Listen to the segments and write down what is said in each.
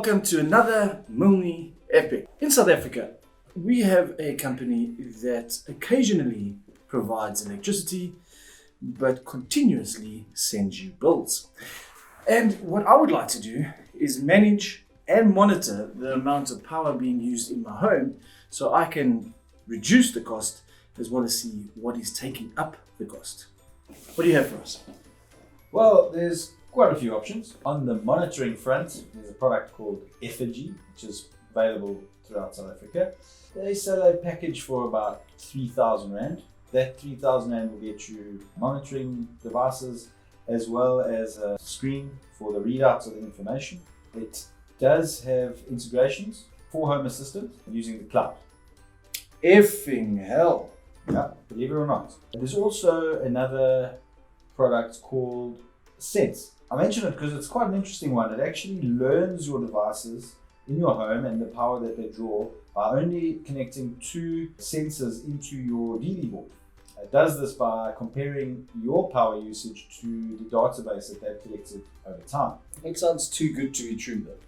welcome to another Milne Epic. In South Africa, we have a company that occasionally provides electricity, but continuously sends you bills. And what I would like to do is manage and monitor the amount of power being used in my home so I can reduce the cost as well as see what is taking up the cost. What do you have for us? Well, there's quite a few options. On the monitoring front, there's a product called Effigy, which is available throughout South Africa. They sell a package for about 3,000 Rand. That 3,000 Rand will get you monitoring devices as well as a screen for the readouts of the information. It does have integrations for Home Assistant using the cloud. Effing hell. Yeah, believe it or not. There's also another product called Sense. I mention it because it's quite an interesting one. It actually learns your devices in your home and the power that they draw by only connecting two sensors into your DD board. It does this by comparing your power usage to the database that they've collected over time. It sounds too good to be true though.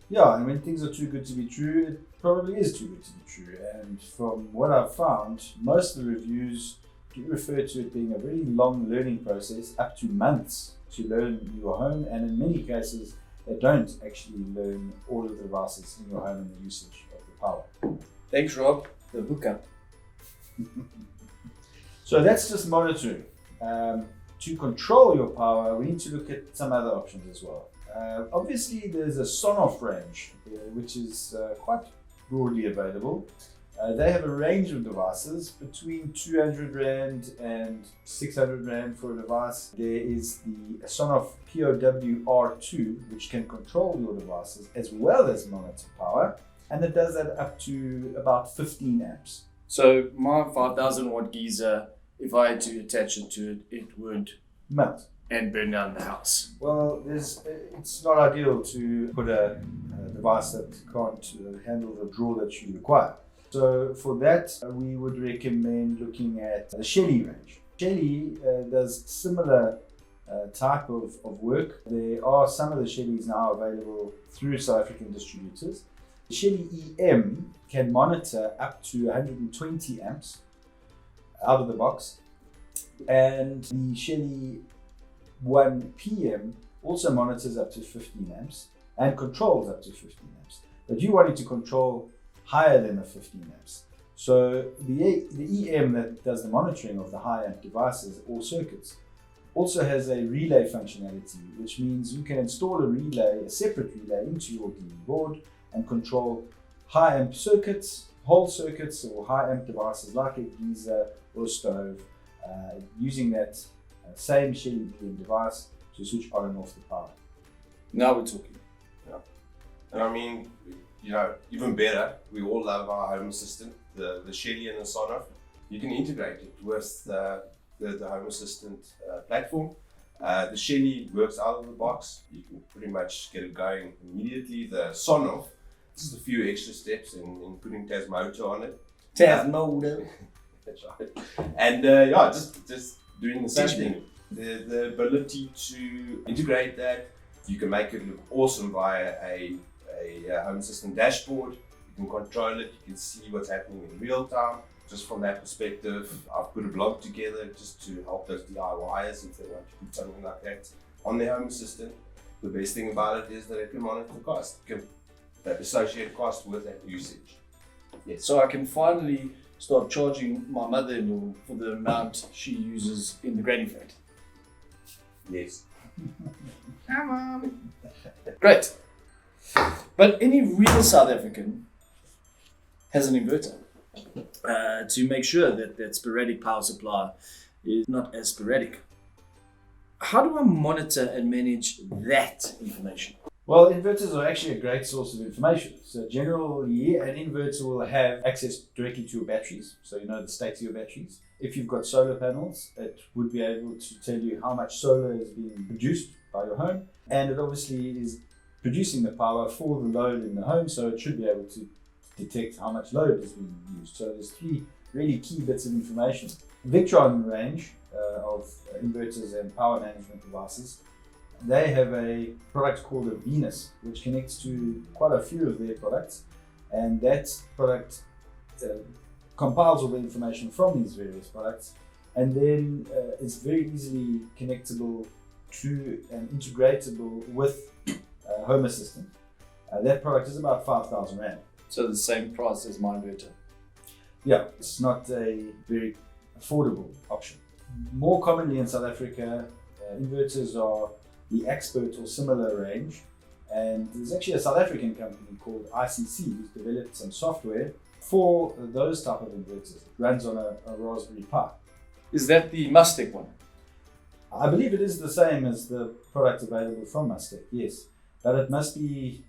Yeah, and when things are too good to be true, it probably is too good to be true. And from what I've found, most of the reviews do refer to it being a very long learning process, up to months to learn your home, and in many cases they don't actually learn all of the devices in your home and the usage of the power. Thanks, Rob. The hookup. So that's just monitoring. To control your power, we need to look at some other options as well. Obviously, there's a Sonoff range, which is quite broadly available. They have a range of devices between 200 Rand and 600 Rand for a device. There is the Sonoff POW-R2, which can control your devices as well as monitor power, and it does that up to about 15 amps. So my 5,000 watt geyser, if I had to attach it to it, it would melt and burn down the house. Well, it's not ideal to put a device that can't handle the draw that you require. So for that, we would recommend looking at the Shelly range. Shelly does similar type of work. There are some of the Shellys now available through South African distributors. The Shelly EM can monitor up to 120 amps out of the box, and the Shelly 1 PM also monitors up to 15 amps and controls up to 15 amps. But you wanted to control higher than the 15 amps. So the EM that does the monitoring of the high amp devices or circuits also has a relay functionality, which means you can install a separate relay into your DD board and control high amp circuits, whole circuits, or high amp devices like a geyser or a stove, using that same Shelly EM device to switch on and off the power. Now we're talking. Yeah. And I mean, even better, we all love our Home Assistant, the Shelly and the Sonoff. You can integrate it with the Home Assistant platform. The Shelly works out of the box. You can pretty much get it going immediately. The Sonoff, just a few extra steps in putting Tasmoto on it. Tasmoto. That's right. And just doing the same thing. The ability to integrate that, you can make it look awesome via a Home Assistant dashboard. You can control it, you can see what's happening in real time. Just from that perspective, I've put a blog together just to help those DIYers if they want to put something like that on their Home Assistant. The best thing about it is that it can monitor the cost, that associated cost with that usage. Yes. So I can finally start charging my mother-in-law for the amount she uses in the granny flat. Yes. Hi, Mom. Great. But any real South African has an inverter to make sure that sporadic power supply is not as sporadic. How do I monitor and manage that information? Well, inverters are actually a great source of information. So generally, an inverter will have access directly to your batteries, so you know the state of your batteries. If you've got solar panels, it would be able to tell you how much solar is being produced by your home, and it obviously is producing the power for the load in the home, so it should be able to detect how much load is being used. So there's three really key bits of information. Victron range of inverters and power management devices they have a product called a Venus, which connects to quite a few of their products, and that product compiles all the information from these various products, and then it's very easily connectable to and integratable with Home Assistant. That product is about 5,000 Rand. So the same price as my inverter. Yeah, it's not a very affordable option. More commonly in South Africa, inverters are the Expert or similar range, and there's actually a South African company called ICC who's developed some software for those type of inverters. It runs on a Raspberry Pi. Is that the Mustang one? I believe it is the same as the product available from Mustang, yes. But it must be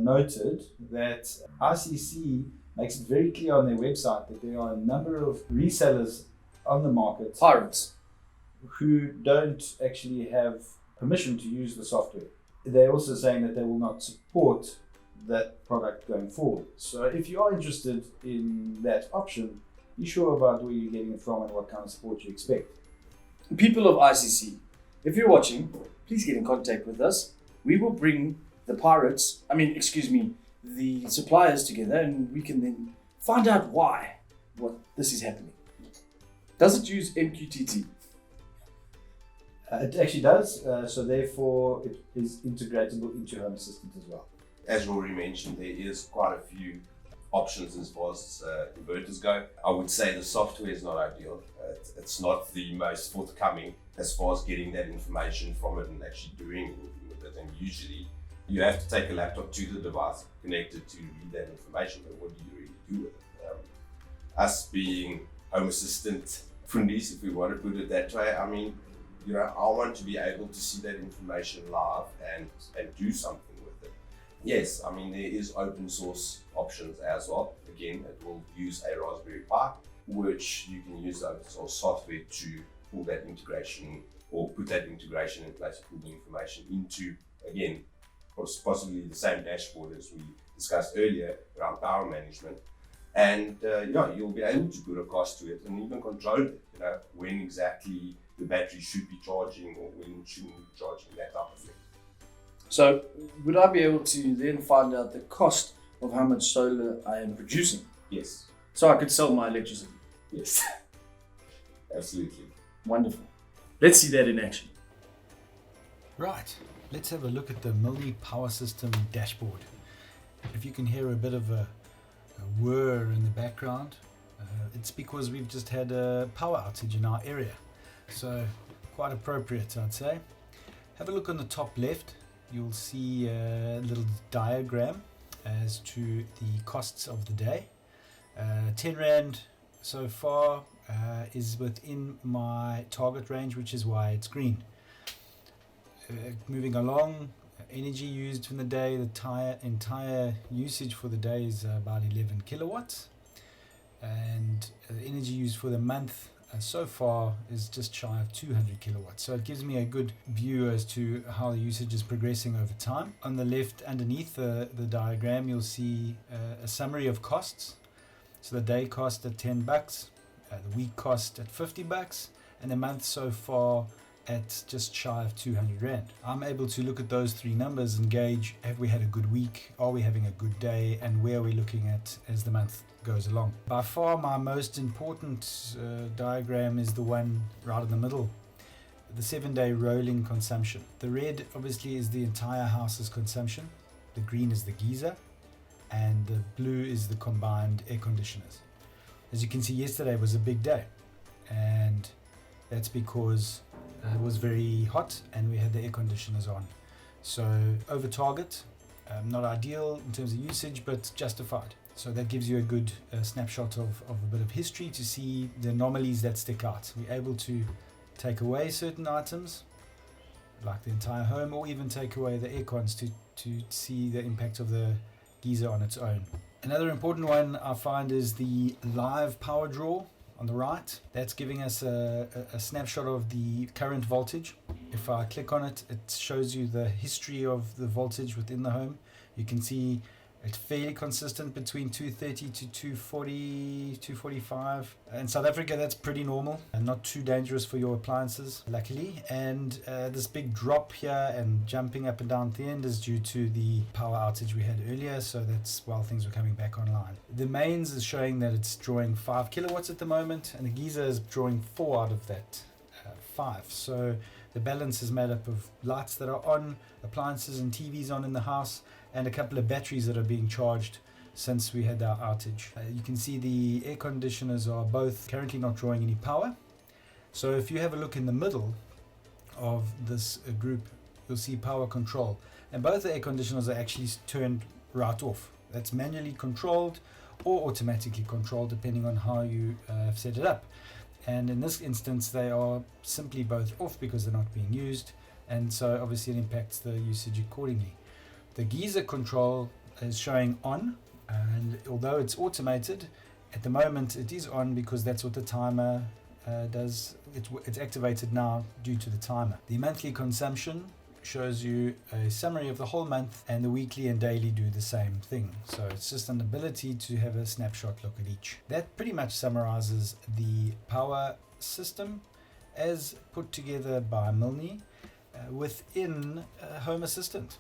noted that ICC makes it very clear on their website that there are a number of resellers on the market, Pirates, who don't actually have permission to use the software. They're also saying that they will not support that product going forward. So if you are interested in that option, be sure about where you're getting it from and what kind of support you expect. People of ICC, if you're watching, please get in contact with us. We will bring the the suppliers together, and we can then find out what this is happening. Does it use MQTT? It actually does, so therefore it is integratable into Home Assistant as well. As Rory mentioned, there is quite a few options as far as inverters go. I would say the software is not ideal. It's not the most forthcoming as far as getting that information from it and actually doing anything with it. And usually you have to take a laptop to the device connected to read that information, but what do you really do with it? Us being Home Assistant fundies, if we want to put it that way, I mean, I want to be able to see that information live and do something with it. Yes, I mean, there is open source options as well. Again, it will use a Raspberry Pi, which you can use the open source software to pull that integration or put that integration in place, pull the information into, again, possibly the same dashboard as we discussed earlier around power management. And you'll be able to put a cost to it and even control it, when exactly the battery should be charging or when it shouldn't be charging, that type of thing. So would I be able to then find out the cost of how much solar I am producing? Yes. So I could sell my electricity? Yes. Absolutely. Wonderful. Let's see that in action. Right, let's have a look at the Milne Power System dashboard. If you can hear a bit of a whir in the background, it's because we've just had a power outage in our area. So quite appropriate, I'd say. Have a look on the top left. You'll see a little diagram as to the costs of the day. 10 Rand so far is within my target range, which is why it's green. Moving along, energy used in the day, the entire usage for the day is about 11 kilowatts, and the energy used for the month so far is just shy of 200 kilowatts. So it gives me a good view as to how the usage is progressing over time. On the left underneath the diagram, you'll see a summary of costs. So the day cost at $10, the week cost at $50, and the month so far at just shy of 200 Rand. I'm able to look at those three numbers and gauge, have we had a good week, are we having a good day, and where are we looking at as the month goes along. By far my most important diagram is the one right in the middle, the 7-day rolling consumption. The red obviously is the entire house's consumption, the green is the geyser, and the blue is the combined air conditioners. As you can see, yesterday was a big day, and that's because it was very hot and we had the air conditioners on. So over target, not ideal in terms of usage, but justified. So that gives you a good snapshot of a bit of history to see the anomalies that stick out. We're able to take away certain items, like the entire home, or even take away the air cons to see the impact of the geyser on its own. Another important one I find is the live power draw on the right. That's giving us a snapshot of the current voltage. If I click on it, it shows you the history of the voltage within the home. You can see It's fairly consistent between 230 to 240, 245. In South Africa, that's pretty normal and not too dangerous for your appliances, luckily. And this big drop here and jumping up and down at the end is due to the power outage we had earlier. So that's while things were coming back online. The mains is showing that it's drawing 5 kilowatts at the moment, and the geyser is drawing 4 out of that 5. So the balance is made up of lights that are on, appliances and TVs on in the house, and a couple of batteries that are being charged since we had our outage. You can see the air conditioners are both currently not drawing any power. So if you have a look in the middle of this group, you'll see power control. And both the air conditioners are actually turned right off. That's manually controlled or automatically controlled depending on how you have set it up. And in this instance, they are simply both off because they're not being used. And so obviously it impacts the usage accordingly. The geyser control is showing on, and although it's automated, at the moment it is on because that's what the timer does. It's activated now due to the timer. The monthly consumption shows you a summary of the whole month, and the weekly and daily do the same thing. So it's just an ability to have a snapshot look at each. That pretty much summarizes the power system as put together by Milne within Home Assistant.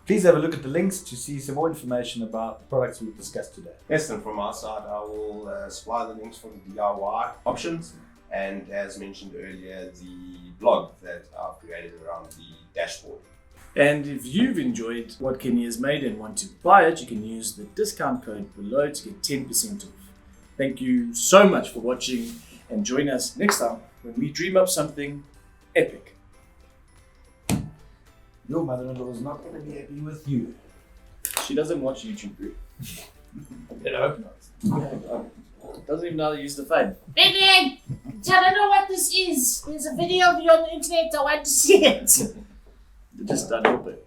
Please have a look at the links to see some more information about the products we've discussed today. Yes, and from our side, I will supply the links for the DIY options, and as mentioned earlier, the blog that I've created around the dashboard. And if you've enjoyed what Kenny has made and want to buy it, you can use the discount code below to get 10% off. Thank you so much for watching, and join us next time when we dream up something epic. Your mother-in-law is not going to be happy with you. She doesn't watch YouTube, bro. I hope not. Doesn't even know how to use the phone. Big Man, I don't know what this is. There's a video of you on the internet. I want to see it. Just don't help it.